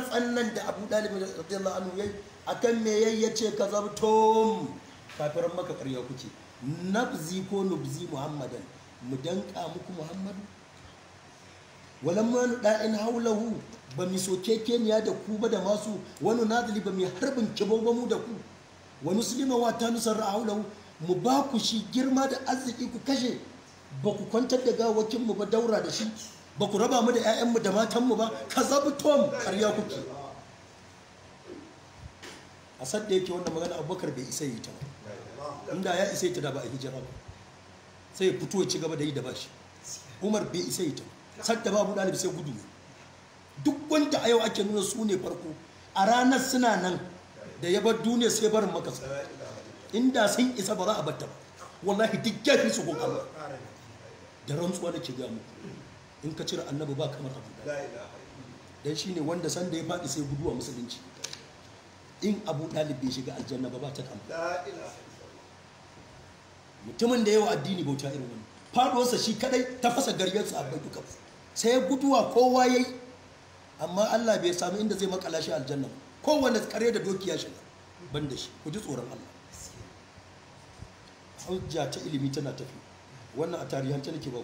rantsan nan da Abu Dalib radiyallahu anhu yayi akan me yayi yace kazabtum kafiran maka ƙarya kuke nabzi ko nubzi muhammadan mu danka muku muhammadu walamma da'in haulahu ba mi soke keniya da ku ba da masu wani nadali ba mi harbin kibo ba mu da ku wa muslima wa ta nusarra haulahu mu ba ku shi girma da arziki ku kashe ba ku kwantar da gawakin mu ba daura da shi ba ku raba mu da 'ya'yanmu da matanmu ba kazabtum ƙarya kuke a sadda yake wannan magana Abubakar bai isa yi ta ba inda ya isa yi ta da ba a hijira ba sai ya fito ya ci gaba da yi da bashi Umar bai isa yi ta ba sadda ba Abu Dalib sai gudu duk wanda a yau ake nuna su ne farko a ranar suna nan da ya bar duniya sai barin maka inda sun isa ba za a batta ba wallahi duk yafi su gun Allah da rantsuwa nake ga muku in ka cire annabi ba kamar Abu Dalib dan shine wanda sanda ya faɗi sai guduwa musulunci in Abu Dalib bai shiga aljanna ba ta kama mutumin da yawa addini bauta irin wani faduwarsa shi kadai ta fasa garyarsa a bai duka sai guduwa kowa yayi amma Allah bai samu inda zai makala shi aljanna kowanne kare da doki ya shiga ban da shi ku ji tsoron Allah hujja ta ilimi tana tafi wannan a tarihance nake ba